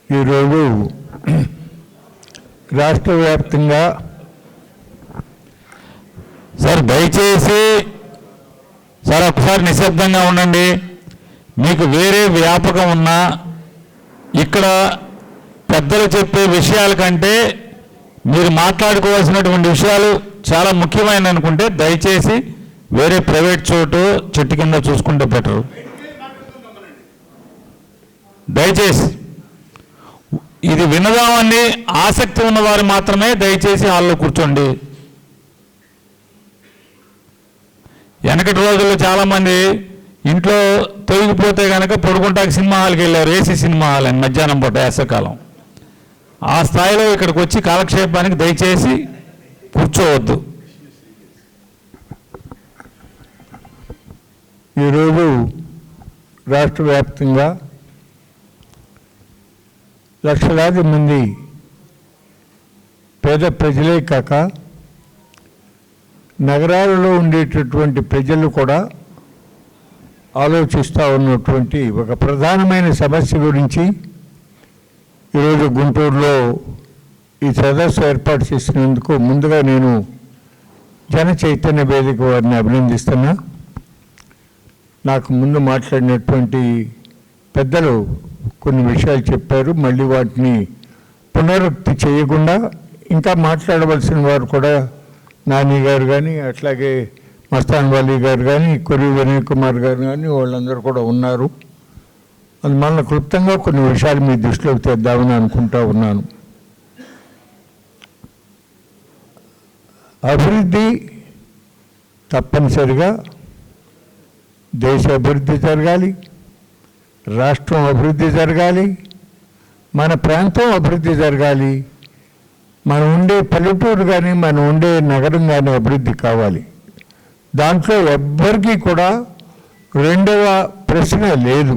ఈరోజు రాష్ట్ర వ్యాప్తంగా సార్ దయచేసి సార్ ఒకసారి నిశ్శబ్దంగా ఉండండి. మీకు వేరే వ్యాపకం ఉన్నా ఇక్కడ పెద్దలు చెప్పే విషయాల కంటే మీరు మాట్లాడుకోవాల్సినటువంటి విషయాలు చాలా ముఖ్యమైన అనుకుంటే దయచేసి వేరే ప్రైవేట్ చోటు చెట్టు కింద చూసుకుంటే బెటరు. దయచేసి ఇది వినదామని ఆసక్తి ఉన్నవారు మాత్రమే దయచేసి హాల్లో కూర్చోండి. వెనకటి రోజుల్లో చాలామంది ఇంట్లో తొలగిపోతే కనుక పడుకుంటాకి సినిమా హాల్కి వెళ్ళారు, ఏసీ సినిమా హాల్ అని మధ్యాహ్నం పూట వేసవకాలం. ఆ స్థాయిలో ఇక్కడికి వచ్చి కాలక్షేపానికి దయచేసి కూర్చోవద్దు. ఈరోజు రాష్ట్ర వ్యాప్తంగా లక్షలాది మంది పేద ప్రజలే కాక నగరాలలో ఉండేటటువంటి ప్రజలు కూడా ఆలోచిస్తూ ఉన్నటువంటి ఒక ప్రధానమైన సమస్య గురించి ఈరోజు గుంటూరులో ఈ సదస్సు ఏర్పాటు చేసినందుకు ముందుగా నేను జన చైతన్య వేదిక వారిని అభినందిస్తున్నా. నాకు ముందు మాట్లాడినటువంటి పెద్దలు కొన్ని విషయాలు చెప్పారు. మళ్ళీ వాటిని పునరుక్తి చేయకుండా ఇంకా మాట్లాడవలసిన వారు కూడా నాని గారు కానీ, అట్లాగే మస్తాన్ వాలీ గారు కానీ, కొరి వినయ్ కుమార్ గారు కానీ వాళ్ళందరూ కూడా ఉన్నారు. అందువల్ల క్లుప్తంగా కొన్ని విషయాలు మీ దృష్టిలోకి తెద్దామని అనుకుంటా ఉన్నాను. అభివృద్ధి తప్పనిసరిగా దేశ అభివృద్ధి జరగాలి, రాష్ట్రం అభివృద్ధి జరగాలి, మన ప్రాంతం అభివృద్ధి జరగాలి, మనం ఉండే పల్లెటూరు కానీ మనం ఉండే నగరం కానీ అభివృద్ధి కావాలి. దాంట్లో ఎవ్వరికీ కూడా రెండవ ప్రశ్న లేదు.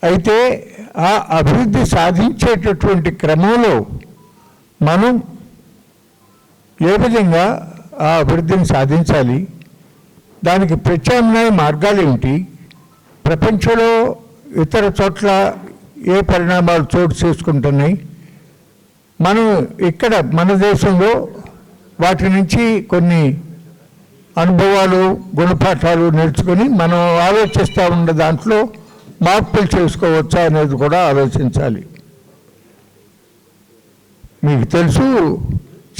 అయితే ఆ అభివృద్ధి సాధించేటటువంటి క్రమంలో మనం ఏ విధంగా ఆ అభివృద్ధిని సాధించాలి, దానికి ప్రత్యామ్నాయ మార్గాలు ఏమిటి, ప్రపంచంలో ఇతర చోట్ల ఏ పరిణామాలు చోటు చేసుకుంటున్నాయి, మనం ఇక్కడ మన దేశంలో వాటి నుంచి కొన్ని అనుభవాలు గుణపాఠాలు నేర్చుకొని మనం ఆలోచిస్తూ ఉన్న దాంట్లో మార్పులు చేసుకోవచ్చా అనేది కూడా ఆలోచించాలి. మీకు తెలుసు,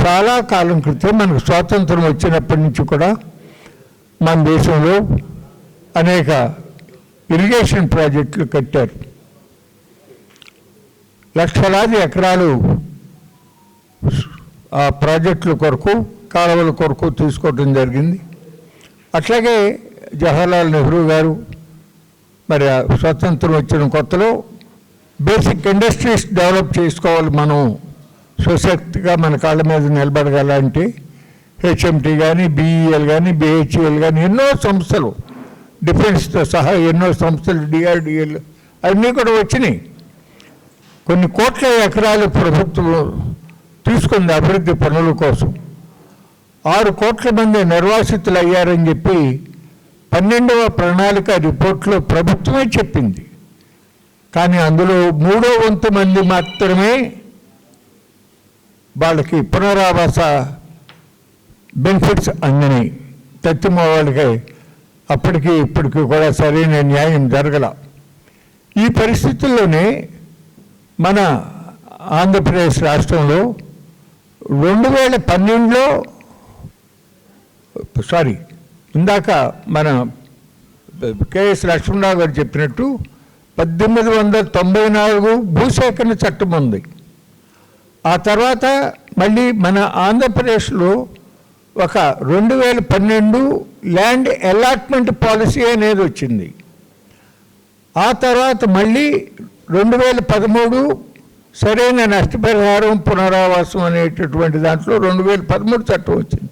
చాలా కాలం క్రితం మనకు స్వాతంత్రం వచ్చినప్పటి నుంచి కూడా మన దేశంలో అనేక ఇరిగేషన్ ప్రాజెక్టులు కట్టారు. లక్షలాది ఎకరాలు ఆ ప్రాజెక్టుల కొరకు, కాలువల కొరకు తీసుకోవడం జరిగింది. అట్లాగే జవహర్లాల్ నెహ్రూ గారు మరి స్వతంత్రం వచ్చిన కొత్తలో బేసిక్ ఇండస్ట్రీస్ డెవలప్ చేసుకోవాలి, మనం స్వశక్తిగా మన కాళ్ళ మీద నిలబడగలంటే హెచ్ఎంటీ కానీ, బీఈఎల్ కానీ, బిహెచ్ఈఎల్ కానీ ఎన్నో సంస్థలు, డిఫెన్స్తో సహా ఎన్నో సంస్థలు, డిఆర్డిఎల్ అన్నీ కూడా వచ్చినాయి. కొన్ని కోట్ల ఎకరాలు ప్రభుత్వం తీసుకుంది అభివృద్ధి పనుల కోసం. 6 కోట్ల మంది నిర్వాసితులు అయ్యారని చెప్పి 12వ ప్రణాళిక రిపోర్ట్లో ప్రభుత్వమే చెప్పింది. కానీ అందులో 3వ వంతు మంది మాత్రమే వాళ్ళకి పునరావాస బెనిఫిట్స్ అందినాయి. తత్తిమ వాళ్ళకి అప్పటికి ఇప్పటికి కూడా సరైన న్యాయం జరగల. ఈ పరిస్థితుల్లోనే మన ఆంధ్రప్రదేశ్ రాష్ట్రంలో 2012లో ఇందాక మన కెఎస్ లక్ష్మణరావు గారు చెప్పినట్టు 1894 భూసేకరణ చట్టం ఉంది. ఆ తర్వాత మళ్ళీ మన ఆంధ్రప్రదేశ్లో ఒక 2012 ల్యాండ్ అలాట్మెంట్ పాలసీ అనేది వచ్చింది. ఆ తర్వాత మళ్ళీ 2013 సరైన నష్టపరిహారం పునరావాసం అనేటటువంటి దాంట్లో 2013 చట్టం వచ్చింది.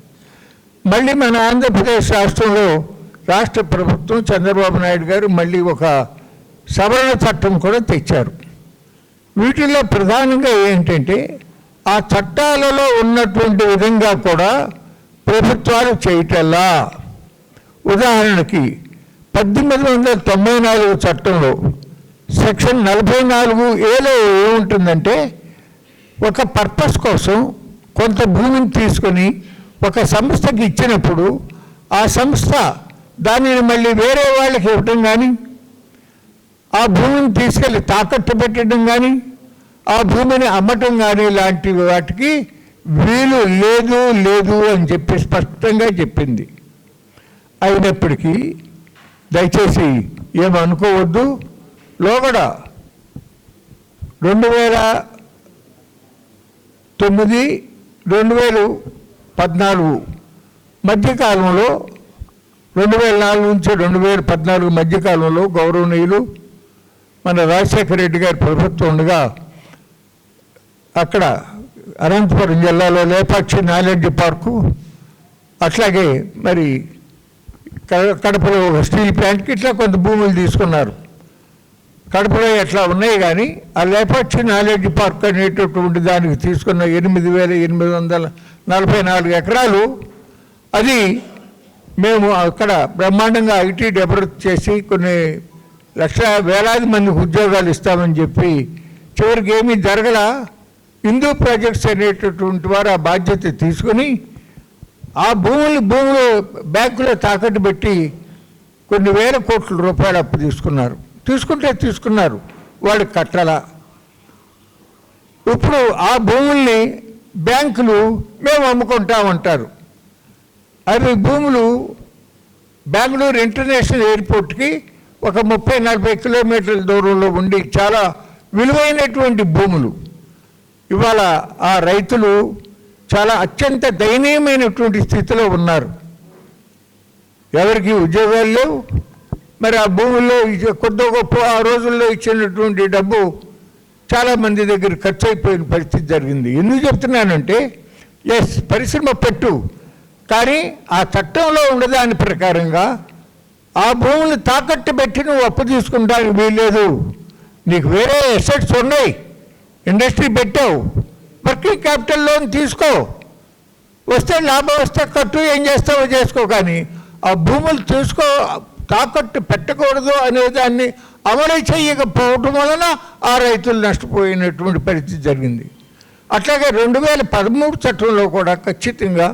మళ్ళీ మన ఆంధ్రప్రదేశ్ రాష్ట్రంలో రాష్ట్ర ప్రభుత్వం చంద్రబాబు నాయుడు గారు మళ్ళీ ఒక సవరణ చట్టం కూడా తెచ్చారు. వీటిల్లో ప్రధానంగా ఏంటంటే ఆ చట్టాలలో ఉన్నటువంటి విధంగా కూడా ప్రభుత్వాలు చేయటల్లా. ఉదాహరణకి 1894 చట్టంలో సెక్షన్ 44A ఏముంటుందంటే, ఒక పర్పస్ కోసం కొంత భూమిని తీసుకొని ఒక సంస్థకి ఇచ్చినప్పుడు ఆ సంస్థ దానిని మళ్ళీ వేరే వాళ్ళకి ఇవ్వటం కానీ, ఆ భూమిని తీసుకెళ్ళి తాకట్టు పెట్టడం కానీ, ఆ భూమిని అమ్మటం కానీ లాంటి వాటికి వీలు లేదు అని చెప్పి స్పష్టంగా చెప్పింది. అయినప్పటికీ దయచేసి ఏమనుకోవద్దు, లోగడ 2009, 2014 మధ్యకాలంలో, 2004 నుంచి 2014 మధ్యకాలంలో గౌరవనీయులు మన రాజశేఖర రెడ్డి గారి ప్రభుత్వం ఉండగా అక్కడ అనంతపురం జిల్లాలో లేపాక్షి నాలెడ్జ్ పార్కు, అట్లాగే మరి కడపలో ఒక స్టీల్ ప్లాంట్కి ఇట్లా కొంత భూములు తీసుకున్నారు. కడపలో ఎట్లా ఉన్నాయి, కానీ ఆ లేపాక్షి నాలెడ్జ్ పార్క్ అనేటటువంటి దానికి తీసుకున్న 8,844 ఎకరాలు, అది మేము అక్కడ బ్రహ్మాండంగా ఐటీ డెవలప్ చేసి కొన్ని వేలాది మందికి ఉద్యోగాలు ఇస్తామని చెప్పి చివరికి ఏమీ జరగల. హిందూ ప్రాజెక్ట్స్ అనేటటువంటి వారు ఆ బాధ్యత తీసుకొని ఆ భూములు బ్యాంకులో తాకట్టు పెట్టి కొన్ని వేల కోట్ల రూపాయలు అప్పు తీసుకున్నారు. వాళ్ళు కట్టాల. ఇప్పుడు ఆ భూముల్ని బ్యాంకులు మేము అమ్ముకుంటామంటారు. అవి భూములు బెంగళూరు ఇంటర్నేషనల్ ఎయిర్పోర్ట్కి ఒక 30-40 కిలోమీటర్ల దూరంలో ఉండి చాలా విలువైనటువంటి భూములు. ఇవాళ ఆ రైతులు చాలా అత్యంత దయనీయమైనటువంటి స్థితిలో ఉన్నారు. ఎవరికి ఉద్యోగాలు లేవు. మరి ఆ భూముల్లో కొద్ది గొప్ప ఆ రోజుల్లో ఇచ్చినటువంటి డబ్బు చాలామంది దగ్గర ఖర్చు అయిపోయిన పరిస్థితి జరిగింది. ఎందుకు చెప్తున్నానంటే, పరిశ్రమ పెట్టు, కానీ ఆ చట్టంలో ఉండదాని ప్రకారంగా ఆ భూములు తాకట్టు పెట్టి నువ్వు అప్పు తీసుకుంటానికి వీల్లేదు. నీకు వేరే అసెట్స్ ఉన్నాయి, ఇండస్ట్రీ పెట్టావు, వర్కింగ్ క్యాపిటల్ లోన్ తీసుకో, వస్తే లాభం వస్తే కట్టు, ఏం చేస్తావో చేసుకో, కానీ ఆ భూములు తాకట్టు పెట్టకూడదు అనేదాన్ని అమలు చేయకపోవటం వలన ఆ రైతులు నష్టపోయినటువంటి పరిస్థితి జరిగింది. అట్లాగే 2013 చట్టంలో కూడా ఖచ్చితంగా,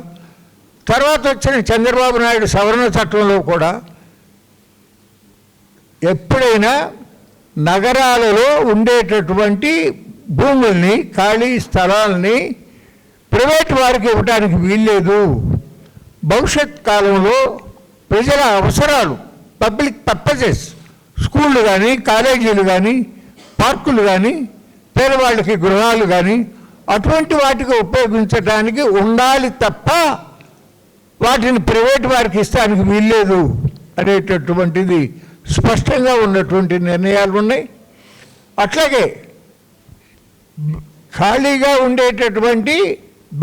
తర్వాత వచ్చిన చంద్రబాబు నాయుడు సవరణ చట్టంలో కూడా ఎప్పుడైనా నగరాలలో ఉండేటటువంటి భూముల్ని, ఖాళీ స్థలాల్ని ప్రైవేట్ వారికి ఇవ్వడానికి వీల్లేదు. భవిష్యత్ కాలంలో ప్రజల అవసరాలు, పబ్లిక్ పర్పసెస్, స్కూళ్ళు కానీ, కాలేజీలు కానీ, పార్కులు కానీ, పేదవాళ్ళకి గృహాలు కానీ అటువంటి వాటికి ఉపయోగించడానికి ఉండాలి తప్ప వాటిని ప్రైవేట్ వారికి ఇస్తానికి వీల్లేదు అనేటటువంటిది స్పష్టంగా ఉన్నటువంటి నిర్ణయాలు ఉన్నాయి. అట్లాగే ఖాళీగా ఉండేటటువంటి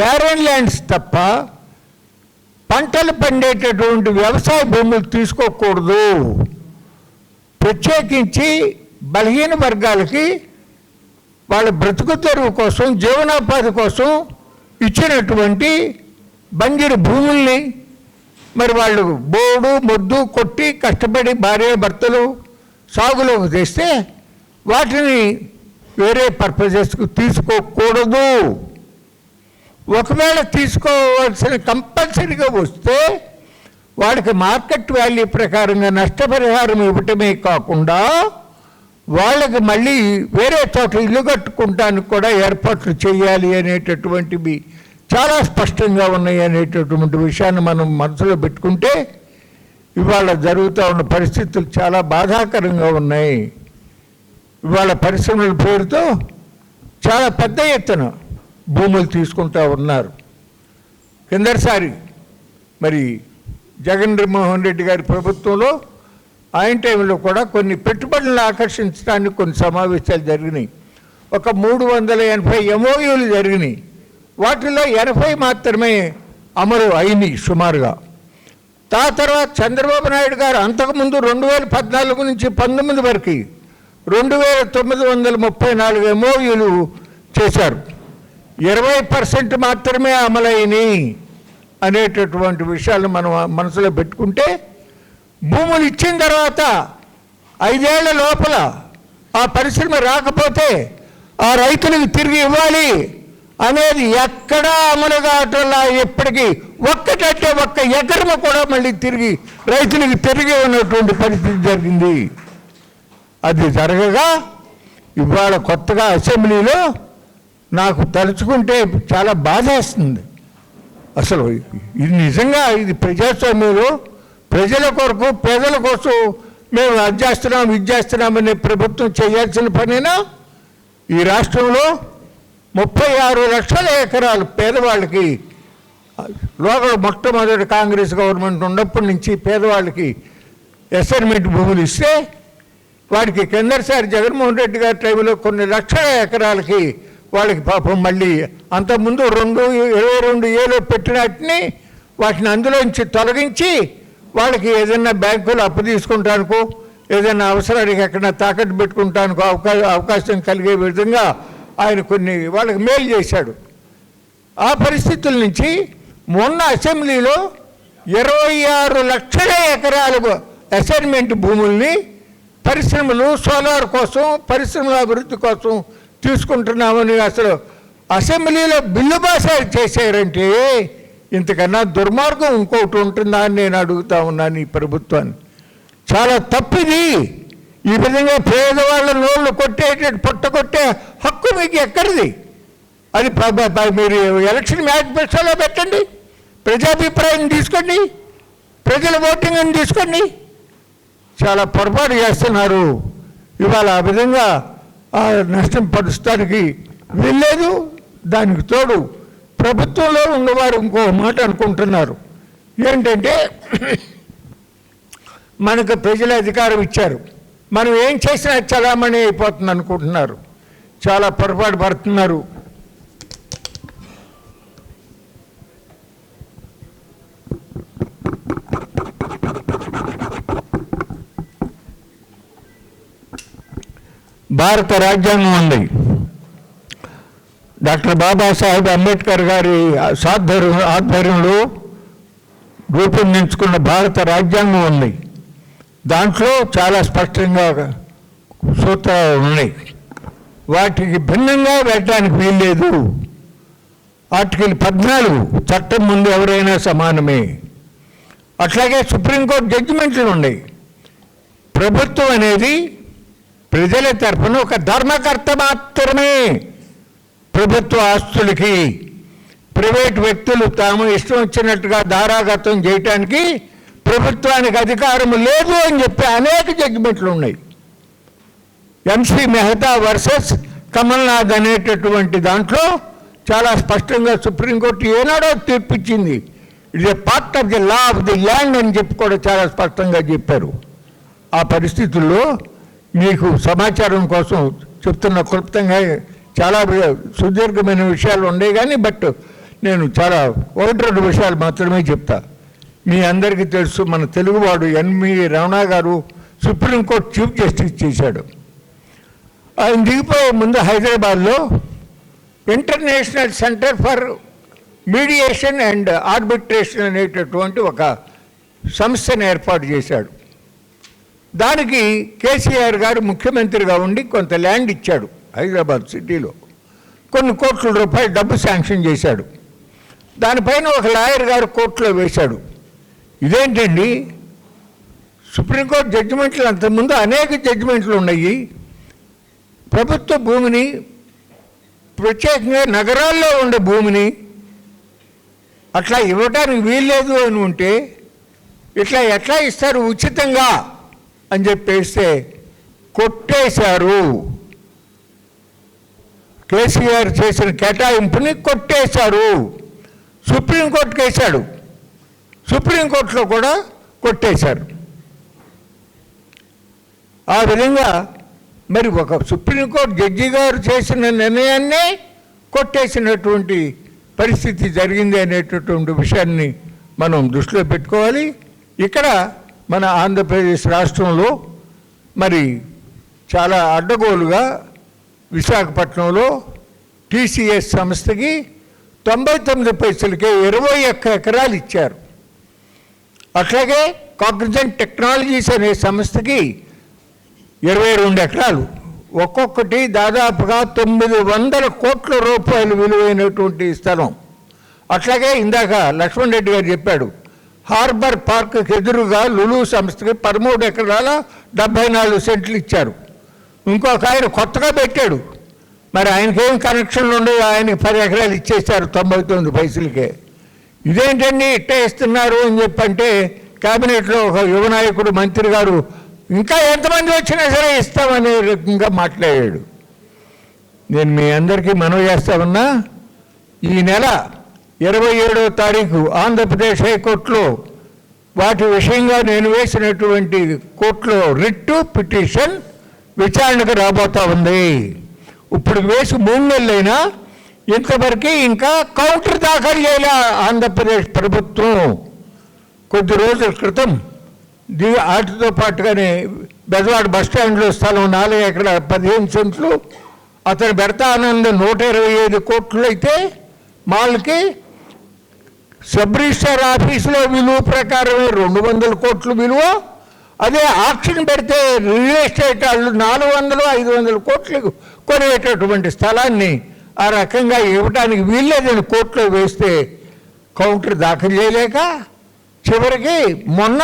బ్యారన్ ల్యాండ్స్ తప్ప పంటలు పండేటటువంటి వ్యవసాయ భూములు తీసుకోకూడదు. ప్రత్యేకించి బలహీన వర్గాలకి వాళ్ళ బ్రతుకు తెరువు కోసం, జీవనోపాధి కోసం ఇచ్చినటువంటి బంజరు భూముల్ని మరి వాళ్ళు బోడు మొద్దు కొట్టి కష్టపడి భార్యాభర్తలు సాగులోకి తెస్తే వాటిని వేరే పర్పజెస్కు తీసుకోకూడదు. ఒకవేళ తీసుకోవాల్సిన కంపల్సరీగా వస్తే వాడికి మార్కెట్ వాల్యూ ప్రకారంగా నష్టపరిహారం ఇవ్వటమే కాకుండా వాళ్ళకి మళ్ళీ వేరే చోట ఇల్లు కట్టుకుంటానికి కూడా ఏర్పాట్లు చేయాలి అనేటటువంటివి చాలా స్పష్టంగా ఉన్నాయి అనేటటువంటి విషయాన్ని మనం మనసులో పెట్టుకుంటే ఇవాళ జరుగుతూ ఉన్న పరిస్థితులు చాలా బాధాకరంగా ఉన్నాయి. ఇవాళ పరిశ్రమల పేరుతో చాలా పెద్ద ఎత్తున భూములు తీసుకుంటూ ఉన్నారు. కిందసారి మరి జగన్మోహన్ రెడ్డి గారి ప్రభుత్వంలో ఆయన టైంలో కూడా కొన్ని పెట్టుబడులను ఆకర్షించడానికి కొన్ని సమావేశాలు జరిగినాయి. ఒక 380 MOUలు జరిగినాయి. వాటిలో 80 మాత్రమే అమలు అయినాయి సుమారుగా. తర్వాత చంద్రబాబు నాయుడు గారు అంతకుముందు 2014 నుంచి 19 వరకు 2934 MOUలు చేశారు. 20% మాత్రమే అమలైనవి అనేటటువంటి విషయాలు మనం మనసులో పెట్టుకుంటే భూములు ఇచ్చిన తర్వాత 5 ఏళ్ల లోపల ఆ పరిశ్రమ రాకపోతే ఆ రైతులకు తిరిగి ఇవ్వాలి అనేది ఎక్కడా అమలు కావటంలా ఎప్పటికీ ఒక్కటంటే ఒక్క ఎకరము కూడా మళ్ళీ తిరిగి రైతులకు తిరిగి ఉన్నటువంటి పరిస్థితి జరిగింది. అది జరగగా ఇవాళ కొత్తగా అసెంబ్లీలో నాకు తలుచుకుంటే చాలా బాధేస్తుంది. అసలు ఇది నిజంగా ఇది ప్రజాస్వామ్యంలో ప్రజల కొరకు పేదల కోసం మేము అది చేస్తున్నాం ఇది చేస్తున్నామనే ప్రభుత్వం చేయాల్సిన పనేనా? ఈ రాష్ట్రంలో 36 లక్షల ఎకరాలు పేదవాళ్ళకి లోకల్ మొట్టమొదటి కాంగ్రెస్ గవర్నమెంట్ ఉన్నప్పటి నుంచి పేదవాళ్ళకి అసైన్మెంట్ భూములు ఇస్తే వాడికి కిందసారి జగన్మోహన్ రెడ్డి గారి టైంలో కొన్ని లక్షల ఎకరాలకి వాళ్ళకి పాపం మళ్ళీ అంతకుముందు 22 పెట్టినట్టుని వాటిని అందులోంచి తొలగించి వాళ్ళకి ఏదైనా బ్యాంకులు అప్పు తీసుకుంటానికో ఏదైనా అవసరానికి ఎక్కడైనా తాకట్టు పెట్టుకుంటానికో అవకాశం కలిగే విధంగా ఆయన కొన్ని వాళ్ళకి మేలు చేశాడు. ఆ పరిస్థితుల నుంచి మొన్న అసెంబ్లీలో 26 లక్షల ఎకరాలు అసైన్మెంట్ భూముల్ని పరిశ్రమలు సోలార్ కోసం పరిశ్రమల అభివృద్ధి కోసం తీసుకుంటున్నామని అసలు అసెంబ్లీలో బిల్లు పాస్ చేశారంటే ఇంతకన్నా దుర్మార్గం ఇంకొకటి ఉంటుందా అని నేను అడుగుతా ఉన్నాను ఈ ప్రభుత్వాన్ని. చాలా తప్పిది. ఈ విధంగా పేదవాళ్ళ నోళ్ళు పొట్ట కొట్టే హక్కు మీకు ఎక్కడిది? అది మీరు ఎలక్షన్ మేనిఫెస్టోలో పెట్టండి, ప్రజాభిప్రాయం తీసుకోండి, ప్రజల ఓటింగ్ తీసుకోండి. చాలా పొరపాటు చేస్తున్నారు. ఇవాళ ఆ విధంగా నష్టం పరుస్తానికి వెళ్ళలేదు. దానికి తోడు ప్రభుత్వంలో ఉన్నవారు ఇంకో మాట అనుకుంటున్నారు ఏంటంటే, మనకు ప్రజల అధికారం ఇచ్చారు, మనం ఏం చేసినా చలామణి అయిపోతుంది అనుకుంటున్నారు. చాలా పొరపాటు పడుతున్నారు. భారత రాజ్యాంగం ఉంది. డాక్టర్ బాబాసాహెబ్ అంబేద్కర్ గారి ఆధ్వర్యంలో రూపొందించుకున్న భారత రాజ్యాంగం ఉంది. దాంట్లో చాలా స్పష్టంగా సూత్రాలు ఉన్నాయి. వాటికి భిన్నంగా వెళ్ళడానికి వీల్లేదు. ఆర్టికల్ 14 చట్టం ముందు ఎవరైనా సమానమే. అట్లాగే సుప్రీంకోర్టు జడ్జిమెంట్లు ఉన్నాయి. ప్రభుత్వం అనేది ప్రజల తరఫున ఒక ధర్మకర్త మాత్రమే. ప్రభుత్వ ఆస్తులకి ప్రైవేట్ వ్యక్తులు తాము ఇష్టం వచ్చినట్టుగా ధారాగతం చేయటానికి ప్రభుత్వానికి అధికారం లేదు అని చెప్పి అనేక జడ్జిమెంట్లు ఉన్నాయి. ఎంసీ మెహతా వర్సెస్ కమల్నాథ్ అనేటటువంటి దాంట్లో చాలా స్పష్టంగా సుప్రీంకోర్టు ఏనాడో తీర్పిచ్చింది. It is a part of the law of the land అని చెప్పి కూడా చాలా స్పష్టంగా చెప్పారు. ఆ పరిస్థితుల్లో మీకు సమాచారం కోసం చెప్తున్న క్లుప్తంగా చాలా సుదీర్ఘమైన విషయాలు ఉన్నాయి కానీ బట్ నేను చాలా 1-2 విషయాలు మాత్రమే చెప్తా. మీ అందరికీ తెలుసు, మన తెలుగువాడు ఎన్వి రమణ గారు సుప్రీంకోర్టు చీఫ్ జస్టిస్ చేశాడు. ఆయన దిగిపోయే ముందు హైదరాబాద్లో international centre for mediation and arbitration అనేటటువంటి ఒక సంస్థను ఏర్పాటు చేశాడు. దానికి కేసీఆర్ గారు ముఖ్యమంత్రిగా ఉండి కొంత ల్యాండ్ ఇచ్చాడు. హైదరాబాద్ సిటీలో కొన్ని కోట్ల రూపాయలు డబ్బు శాంక్షన్ చేశాడు. దానిపైన ఒక లాయర్ గారు కోర్టులో వేశాడు. ఇదేంటండి, సుప్రీంకోర్టు జడ్జిమెంట్లు అంతకుముందు అనేక జడ్జిమెంట్లు ఉన్నాయి. ప్రభుత్వ భూమిని, ప్రత్యేకంగా నగరాల్లో ఉండే భూమిని అట్లా ఇవ్వడానికి వీల్లేదు అని ఉంటే ఇట్లా ఎట్లా ఇస్తారు ఉచితంగా అని చెప్పేస్తే కొట్టేశారు. కేసీఆర్ చేసిన కేటాయింపుని కొట్టేశారు. సుప్రీంకోర్టుకి వేశాడు, సుప్రీంకోర్టులో కూడా కొట్టేశారు. ఆ విధంగా మరి ఒక సుప్రీంకోర్టు జడ్జి గారు చేసిన నిర్ణయాన్నే కొట్టేసినటువంటి పరిస్థితి జరిగింది అనేటటువంటి విషయాన్ని మనం దృష్టిలో పెట్టుకోవాలి. ఇక్కడ మన ఆంధ్రప్రదేశ్ రాష్ట్రంలో మరి చాలా అడ్డగోలుగా విశాఖపట్నంలో టీసీఎస్ సంస్థకి 99 పైసలకే 21 ఎకరాలు ఇచ్చారు. అట్లాగే కాగ్నిజెంట్ టెక్నాలజీస్ అనే సంస్థకి 22 ఎకరాలు ఒక్కొక్కటి దాదాపుగా 900 కోట్ల రూపాయలు విలువైనటువంటి స్థలం. అట్లాగే ఇందాక లక్ష్మణ్ రెడ్డి గారు చెప్పాడు, హార్బర్ పార్క్కి ఎదురుగా లులు సంస్థకి 13 ఎకరాల 74 సెంట్లు ఇచ్చారు. ఇంకొక ఆయన కొత్తగా పెట్టాడు, మరి ఆయనకేం కనెక్షన్లు ఉండవు, ఆయనకి 10 ఎకరాలు ఇచ్చేశారు 99 పైసలకే. ఇదేంటండి ఇట్ట ఇస్తున్నారు అని చెప్పంటే కేబినెట్లో ఒక యువ నాయకుడు మంత్రి గారు ఇంకా ఎంతమంది వచ్చినా సరే ఇస్తామనే రకంగా మాట్లాడాడు. నేను మీ అందరికీ మనవి చేస్తా ఉన్నా, ఈ నెల 27వ తారీఖు ఆంధ్రప్రదేశ్ హైకోర్టులో వాటి విషయంగా నేను వేసినటువంటి కోర్టులో రిట్ పిటిషన్ విచారణకు రాబోతా ఉంది. ఇప్పుడు వేసి 3 నెలలైనా ఇంతవరకు ఇంకా కౌంటర్ దాఖలు చేయాలి ఆంధ్రప్రదేశ్ ప్రభుత్వం. కొద్ది రోజుల క్రితం వాటితో పాటుగానే బెజవాడ బస్టాండ్లో స్థలం 4 ఎకరాల 15 సెంట్లు అతను పెడతా ఆనంద 125 కోట్లు అయితే మాల్కి సబ్ రిజిస్టర్ ఆఫీసులో విలువ ప్రకారమే 200 కోట్లు విలువ. అదే ఆక్షన్ పెడితే రియల్ ఎస్టేట్ వాళ్ళు 400-500 కోట్లకు కొనేటటువంటి స్థలాన్ని ఆ రకంగా ఇవ్వడానికి వీల్లేదని కోర్టులో వేస్తే కౌంటర్ దాఖలు చేయలేక చివరికి మొన్న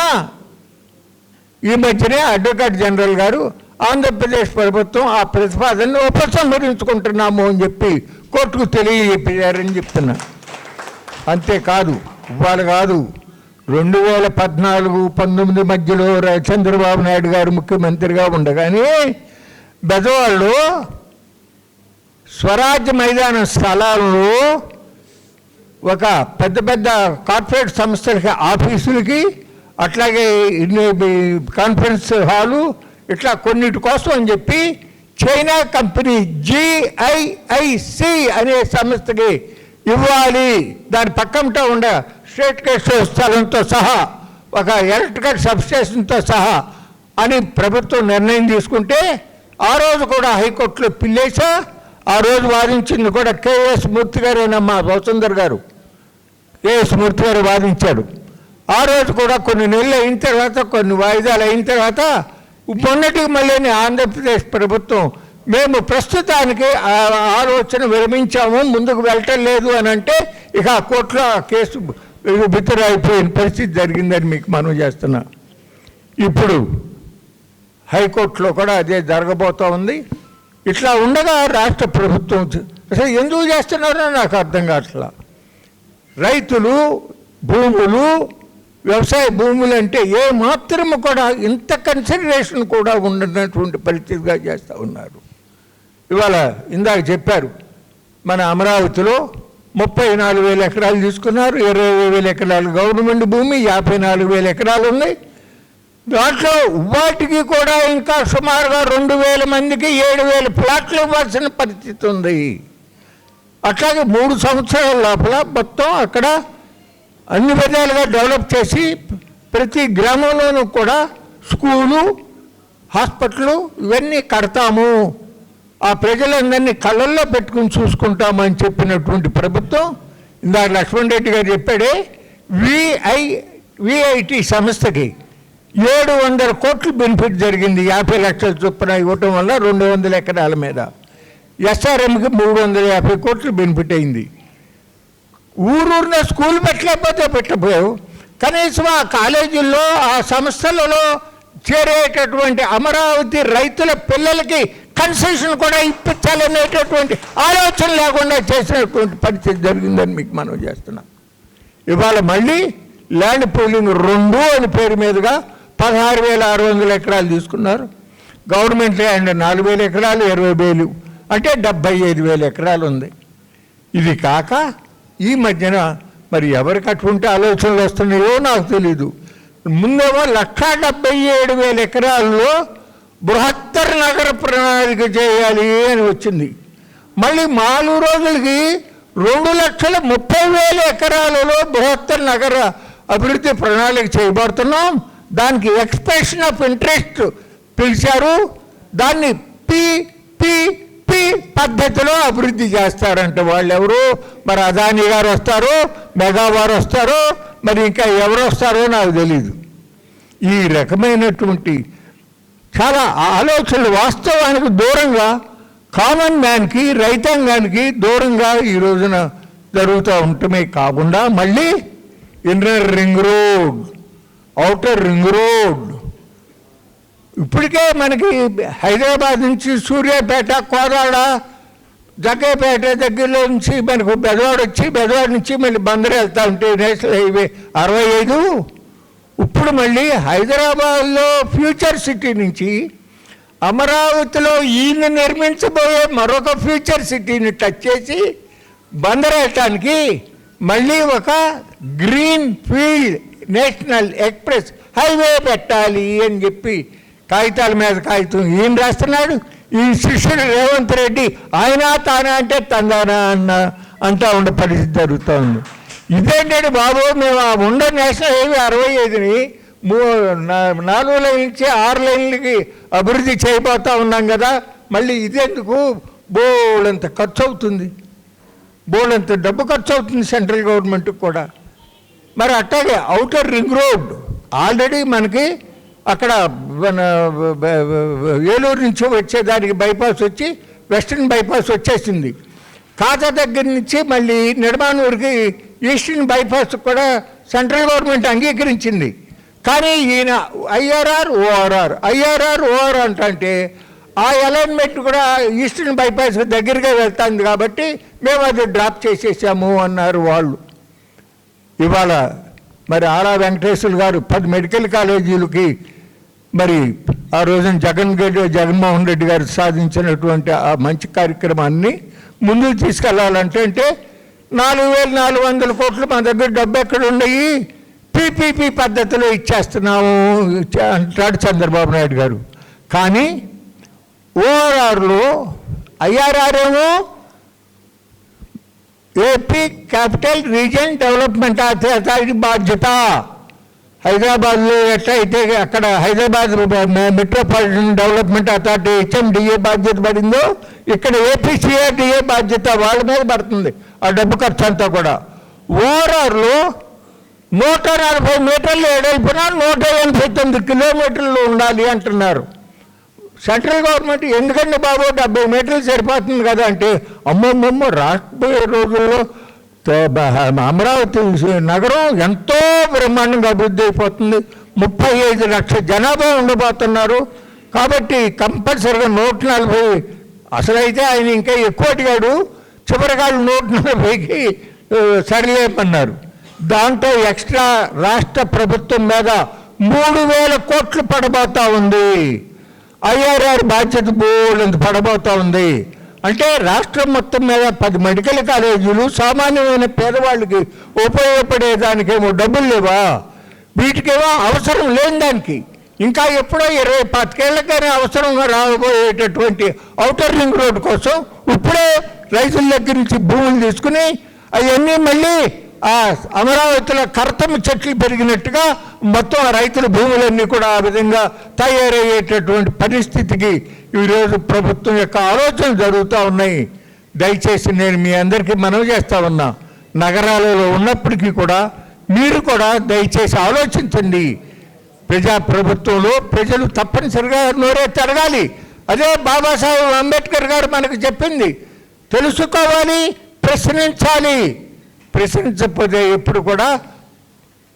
ఈ మధ్యనే అడ్వకేట్ జనరల్ గారు ఆంధ్రప్రదేశ్ ప్రభుత్వం ఆ ప్రతిపాదనను ఉపసంహరించుకుంటున్నాము అని చెప్పి కోర్టుకు తెలియజెప్పారని చెప్తున్నా. అంతేకాదు, ఇవాళ కాదు, 2014-19 మధ్యలో చంద్రబాబు నాయుడు గారు ముఖ్యమంత్రిగా ఉండగానే బెజవాడలో స్వరాజ్య మైదానం స్థలాల్లో ఒక పెద్ద పెద్ద కార్పొరేట్ సంస్థలకి ఆఫీసులకి, అట్లాగే కాన్ఫరెన్స్ హాలు, ఇట్లా కొన్నిటి కోసం అని చెప్పి చైనా కంపెనీ GIIC అనే సంస్థకి ఇవ్వాలి, దాని పక్కన ఉండ స్టేట్ కేసు స్థలంతో సహా ఒక ఎలక్ట్రికల్ సబ్స్టేషన్తో సహా అని ప్రభుత్వం నిర్ణయం తీసుకుంటే ఆ రోజు కూడా హైకోర్టులో పిల్లేసా. ఆ రోజు వాదించింది కూడా KS మూర్తి గారేనమ్మా, వసుంధర్ గారు KS మూర్తి గారు వాదించాడు. ఆ రోజు కూడా కొన్ని నెలలు అయిన తర్వాత, కొన్ని వాయిదాలు అయిన తర్వాత మొన్నటికి మళ్ళీ ఆంధ్రప్రదేశ్ ప్రభుత్వం మేము ప్రస్తుతానికి ఆలోచన విరమించాము, ముందుకు వెళ్ళటం లేదు అని అంటే ఇక ఆ కోర్టులో ఆ కేసు బిత్తరైపోయిన పరిస్థితి జరిగిందని మీకు మనవి చేస్తున్నా. ఇప్పుడు హైకోర్టులో కూడా అదే జరగబోతూ ఉంది. ఇట్లా ఉండగా రాష్ట్ర ప్రభుత్వం అసలు ఎందుకు చేస్తున్నారో నాకు అర్థం కావట్లా. రైతులు భూములు, వ్యవసాయ భూములు అంటే ఏ మాత్రము కూడా ఇంత కన్సిడరేషన్ కూడా ఉండనటువంటి పరిస్థితిగా చేస్తూ ఉన్నారు. ఇవాళ ఇందాక చెప్పారు, మన అమరావతిలో 34,000 ఎకరాలు తీసుకున్నారు, 20,000 ఎకరాలు గవర్నమెంట్ భూమి, 54,000 ఎకరాలు ఉన్నాయి. దాంట్లో వాటికి కూడా ఇంకా సుమారుగా 2,000 మందికి 7,000 ప్లాట్లు ఇవ్వాల్సిన పరిస్థితి ఉంది. అట్లాగే 3 సంవత్సరాల లోపల మొత్తం అక్కడ అన్ని విధాలుగా డెవలప్ చేసి ప్రతి గ్రామంలోనూ కూడా స్కూలు, హాస్పిటల్ ఇవన్నీ కడతాము, ఆ ప్రజలందరినీ కళ్ళల్లో పెట్టుకుని చూసుకుంటామని చెప్పినటువంటి ప్రభుత్వం ఇందాక లక్ష్మణ్ రెడ్డి గారు చెప్పాడే, VIT సంస్థకి 700 కోట్లు బెనిఫిట్ జరిగింది. 50 లక్షల చొప్పున ఇవ్వటం వల్ల 200 ఎకరాల మీద. SRMకి 350 కోట్లు బెనిఫిట్ అయింది. ఊరూరిన స్కూల్ పెట్టలేకపోతే పెట్టపోయావు, కనీసం ఆ కాలేజీల్లో ఆ సంస్థలలో చేరేటటువంటి అమరావతి రైతుల పిల్లలకి కన్సెషన్ కూడా ఇప్పించాలనేటటువంటి ఆలోచన లేకుండా చేసినటువంటి పరిస్థితి జరిగిందని మీకు మనం చేస్తున్నాం. ఇవాళ మళ్ళీ ల్యాండ్ పూలింగ్ 2 అని పేరు మీదుగా 16,600 ఎకరాలు తీసుకున్నారు. గవర్నమెంట్ ల్యాండ్ 4,000 ఎకరాలు, 20,000 అంటే 75,000 ఎకరాలు ఉంది. ఇది కాక ఈ మధ్యన మరి ఎవరికి అటువంటి ఆలోచనలు వస్తున్నాయో నాకు తెలీదు. ముందేమో 1,77,000 ఎకరాల్లో బృహత్తర నగర ప్రణాళిక చేయాలి అని వచ్చింది. మళ్ళీ 4 రోజులకి 2,30,000 ఎకరాలలో బృహత్తర నగర అభివృద్ధి ప్రణాళిక చేయబడుతున్నాం. దానికి ఎక్స్ప్రెషన్ ఆఫ్ ఇంట్రెస్ట్ పిలిచారు. దాన్ని PPP పద్ధతిలో అభివృద్ధి చేస్తారంట. వాళ్ళు ఎవరు, మరి అదానీ గారు వస్తారో, మెగా వారు వస్తారో, మరి ఇంకా ఎవరు వస్తారో నాకు తెలీదు. ఈ రకమైనటువంటి చాలా ఆలోచనలు వాస్తవానికి దూరంగా, కామన్ మ్యాన్కి, రైతాంగానికి దూరంగా ఈ రోజున జరుగుతూ ఉండటమే కాకుండా మళ్ళీ inner ring road, outer ring road, ఇప్పటికే మనకి హైదరాబాద్ నుంచి సూర్యాపేట, కోదాడ, జగ్గైపేట దగ్గరలో నుంచి మనకు బెజవాడ వచ్చి, బెజవాడ నుంచి మళ్ళీ బందర్ వెళ్తూ ఉంటే నేషనల్ హైవే 65. ఇప్పుడు మళ్ళీ హైదరాబాద్లో ఫ్యూచర్ సిటీ నుంచి అమరావతిలో ఈయన నిర్మించబోయే మరొక ఫ్యూచర్ సిటీని టచ్ చేసి బందర్ వెళ్ళటానికి మళ్ళీ ఒక green field national express highway పెట్టాలి అని చెప్పి కాగితాల మీద కాగితం ఈయన రాస్తున్నాడు. ఈ శిష్యుడు రేవంత్ రెడ్డి ఆయన తానా అంటే తందానా అంటా ఉండే పరిస్థితి జరుగుతూ ఉంది. ఇదేంటంటే బాబు, మేము ఆ ఉండే నేషనల్ హైవే 65ని 4 లైన్ల నుంచి 6 లైన్లకి అభివృద్ధి చేయబోతూ ఉన్నాం కదా, మళ్ళీ ఇదెందుకు? బోళ్ళంత ఖర్చు అవుతుంది, బోళ్ళంత డబ్బు ఖర్చు అవుతుంది సెంట్రల్ గవర్నమెంట్కి కూడా. మరి అట్లాగే ఔటర్ రింగ్ రోడ్ ఆల్రెడీ మనకి అక్కడ మన ఏలూరు నుంచి వచ్చేదానికి బైపాస్ వచ్చి వెస్టర్న్ బైపాస్ వచ్చేసింది. కాజా దగ్గర నుంచి మళ్ళీ నిర్మాణూరుకి ఈస్టర్న్ బైపాస్ కూడా సెంట్రల్ గవర్నమెంట్ అంగీకరించింది. కానీ ఈయన ఐఆర్ఆర్ ఓఆర్ అంటే ఆ అలైన్మెంట్ కూడా ఈస్టర్న్ బైపాస్ దగ్గరగా వెళ్తుంది కాబట్టి మేము అది డ్రాప్ చేసేసాము అన్నారు వాళ్ళు. ఇవాళ మరి ఆరా వెంకటేశ్వర గారు 10 మెడికల్ కాలేజీలకి మరి ఆ రోజున జగన్మోహన్ రెడ్డి గారు సాధించినటువంటి ఆ మంచి కార్యక్రమాన్ని ముందుకు తీసుకెళ్లాలంటే 4,400 కోట్లు మా దగ్గర డబ్బు ఎక్కడ ఉన్నాయి, పీపీపీ పద్ధతిలో ఇచ్చేస్తున్నాము అంటాడు చంద్రబాబు నాయుడు గారు. కానీ ఓఆర్ఆర్లో ఐఆర్ఆర్ ఏమో AP capital region development authority బాధ్యత. హైదరాబాద్లో ఎట్లయితే అక్కడ Hyderabad metropolitan development authority HMDA బాధ్యత పడిందో, ఇక్కడ ఏపీసీఆర్డీఏ బాధ్యత వాళ్ళ మీద పడుతుంది ఆ డబ్బు ఖర్చు అంతా కూడా. ఓఆర్ఆర్లో 140 మీటర్లు ఎడల్పున 189 కిలోమీటర్లు ఉండాలి అంటున్నారు. సెంట్రల్ గవర్నమెంట్ ఎందుకంటే బాబు 70 మీటర్లు సరిపోతుంది కదా అంటే, అమ్మమ్మమ్మ రాబోయే రోజుల్లో అమరావతి నగరం ఎంతో బ్రహ్మాండంగా అభివృద్ధి అయిపోతుంది, 35 లక్షల జనాభా ఉండబోతున్నారు. కాబట్టి కంపల్సరిగా 140, అసలైతే ఆయన ఇంకా ఎక్కువ అడిగాడు, చివరికాళ్ళు 140కి సరిలేపన్నారు. దాంట్లో ఎక్స్ట్రా రాష్ట్ర ప్రభుత్వం మీద 3,000 కోట్లు పడబోతా ఉంది. ఐఆర్ఆర్ బాధ్యత బోల్డ్ పడబోతా ఉంది. అంటే రాష్ట్రం మొత్తం మీద 10 మెడికల్ కాలేజీలు సామాన్యమైన పేదవాళ్ళకి ఉపయోగపడేదానికేమో డబ్బులు లేవా, వీటికేమో అవసరం లేని దానికి ఇంకా ఎప్పుడో 20-25 ఏళ్ళకైనా అవసరంగా రాబోయేటటువంటి ఔటర్ రింగ్ రోడ్ కోసం ఇప్పుడే రైతుల దగ్గర నుంచి భూములు తీసుకుని అవన్నీ మళ్ళీ ఆ అమరావతిలో కర్తమ్మ చెట్లు పెరిగినట్టుగా మొత్తం రైతుల భూములన్నీ కూడా ఆ విధంగా తయారయ్యేటటువంటి పరిస్థితికి ఈరోజు ప్రభుత్వం యొక్క ఆలోచనలు జరుగుతూ ఉన్నాయి. దయచేసి నేను మీ అందరికీ మనవి చేస్తా ఉన్నా, నగరాలలో ఉన్నప్పటికీ కూడా మీరు కూడా దయచేసి ఆలోచించండి. ప్రజాప్రభుత్వంలో ప్రజలు తప్పనిసరిగా నోరెత్తి అడగాలి. అదే బాబాసాహెబ్ అంబేద్కర్ గారు మనకు చెప్పింది, తెలుసుకోవాలి, ప్రశ్నించాలి. ప్రశ్నించకపోతే ఎప్పుడు కూడా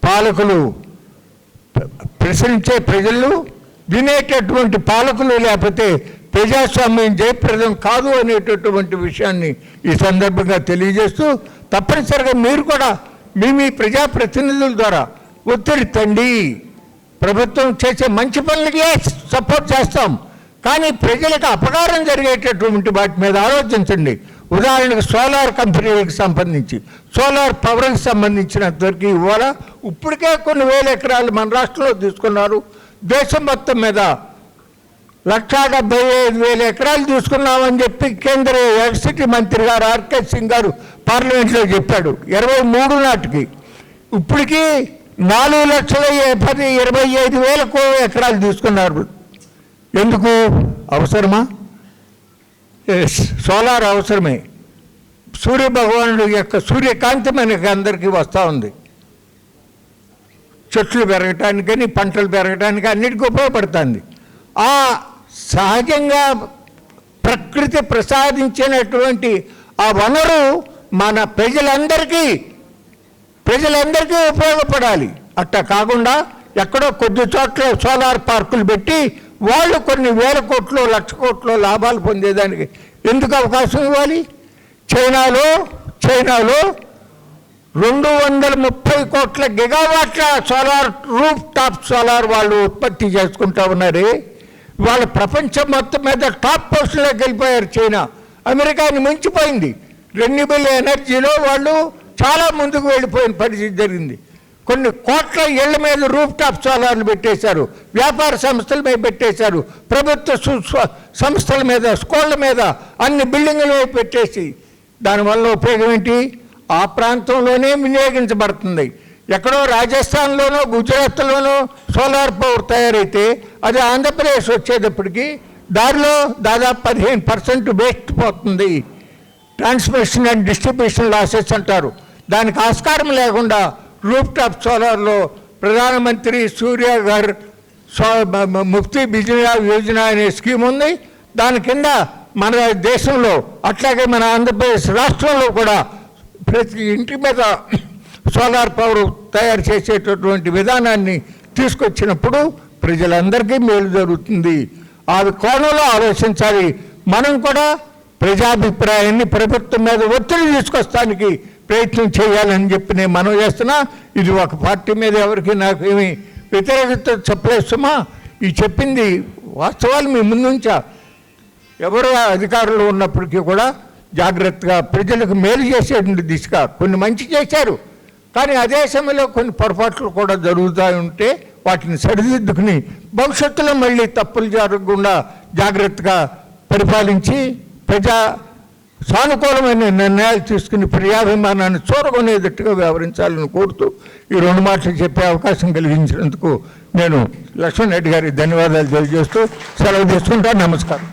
పాలకులు, ప్రశ్నించే ప్రజలు, వినేటటువంటి పాలకులు లేకపోతే ప్రజాస్వామ్యం జయప్రదం కాదు అనేటటువంటి విషయాన్ని ఈ సందర్భంగా తెలియజేస్తూ, తప్పనిసరిగా మీరు కూడా మీ ప్రజాప్రతినిధుల ద్వారా ఒత్తిడి తండి. ప్రభుత్వం చేసే మంచి పనులకే సపోర్ట్ చేస్తాం, కానీ ప్రజలకు అపకారం జరిగేటటువంటి వాటి మీద ఆలోచించండి. ఉదాహరణకు సోలార్ కంపెనీలకు సంబంధించి, సోలార్ పవర్కి సంబంధించినంతవరకు ఇవాళ ఇప్పటికే కొన్ని వేల ఎకరాలు మన రాష్ట్రంలో తీసుకున్నారు. దేశం మొత్తం మీద 1,75,000 ఎకరాలు తీసుకున్నామని చెప్పి కేంద్ర ఎలక్ట్రిసిటీ మంత్రి గారు ఆర్కే సింగ్ గారు పార్లమెంట్లో చెప్పాడు 23 నాటికి. ఇప్పటికీ 4,25,000 ఎకరాలు తీసుకున్నారు. ఎందుకు? అవసరమా? సోలార్ అవసరమే. సూర్య భగవానుడు యొక్క సూర్యకాంతి మనకి అందరికీ వస్తూ ఉంది. చెట్లు పెరగటానికని, పంటలు పెరగటానికి అన్నిటికీ ఉపయోగపడుతుంది. ఆ సహజంగా ప్రకృతి ప్రసాదించినటువంటి ఆ వనరు మన ప్రజలందరికీ ఉపయోగపడాలి. అట్లా కాకుండా ఎక్కడో కొద్ది చోట్ల సోలార్ పార్కులు పెట్టి వాళ్ళు కొన్ని వేల కోట్లు లక్ష కోట్లు లాభాలు పొందేదానికి ఎందుకు అవకాశం ఇవ్వాలి? చైనాలో 230 కోట్ల గిగావాట్ల సోలార్ రూఫ్ టాప్ సోలార్ వాళ్ళు ఉత్పత్తి చేసుకుంటా ఉన్నారే. వాళ్ళ ప్రపంచం మొత్తం మీద టాప్ పొజిషన్లోకి వెళ్ళిపోయారు. చైనా అమెరికాని మించిపోయింది. రెన్యూబుల్ ఎనర్జీలో వాళ్ళు చాలా ముందుకు వెళ్ళిపోయిన పరిస్థితి జరిగింది. కొన్ని కోట్ల ఇళ్ల మీద రూఫ్ టాప్ సోలార్లు పెట్టేశారు, వ్యాపార సంస్థల మీద పెట్టేశారు, ప్రభుత్వ సంస్థల మీద, స్కూళ్ళ మీద, అన్ని బిల్డింగుల మీద పెట్టేసి దానివల్ల ఉపయోగం ఏంటి? ఆ ప్రాంతంలోనే వినియోగించబడుతుంది. ఎక్కడో రాజస్థాన్లోనో గుజరాత్లోనో సోలార్ పవర్ తయారైతే అది ఆంధ్రప్రదేశ్ వచ్చేటప్పటికి దారిలో దాదాపు 15% వేస్ట్ పోతుంది. ట్రాన్స్మిషన్ అండ్ డిస్ట్రిబ్యూషన్ లాసెస్ అంటారు. దానికి ఆస్కారం లేకుండా రూఫ్ టాప్ సోలార్లో ప్రధానమంత్రి సూర్యఘర్ ముఫ్తీ బిజిలీ యోజన అనే స్కీమ్ ఉంది. దాని కింద మన దేశంలో అట్లాగే మన ఆంధ్రప్రదేశ్ రాష్ట్రంలో కూడా ప్రతి ఇంటి మీద సోలార్ పవర్ తయారు చేసేటటువంటి విధానాన్ని తీసుకొచ్చినప్పుడు ప్రజలందరికీ మేలు జరుగుతుంది. ఆ కోణంలో ఆలోచించాలి. మనం కూడా ప్రజాభిప్రాయాన్ని ప్రభుత్వం మీద ఒత్తిడి తీసుకొస్తానికి ప్రయత్నం చేయాలని చెప్పి నేను మనవి చేస్తున్నా. ఇది ఒక పార్టీ మీద ఎవరికి నాకు ఏమి వ్యతిరేకత చెప్పలేస్తుమా? ఈ చెప్పింది వాస్తవాలు మీ ముందుంచా. ఎవరు అధికారులు ఉన్నప్పటికీ కూడా జాగ్రత్తగా ప్రజలకు మేలు చేసేటువంటి దిశగా కొన్ని మంచి చేశారు. కానీ అదే సమయంలో కొన్ని పొరపాట్లు కూడా జరుగుతూ ఉంటే వాటిని సరిదిద్దుకుని భవిష్యత్తులో మళ్ళీ తప్పులు జరగకుండా జాగ్రత్తగా పరిపాలించి ప్రజా సానుకూలమైన నిర్ణయాలు తీసుకుని ప్రజాభిమానాన్ని చూరగొనేటట్టుగా వ్యవహరించాలని కోరుతూ ఈ 2 మాటలు చెప్పే అవకాశం కలిగించినందుకు నేను లక్ష్మణ్ రెడ్డి గారికి ధన్యవాదాలు తెలియజేస్తూ సెలవు తీసుకుంటాను. నమస్కారం.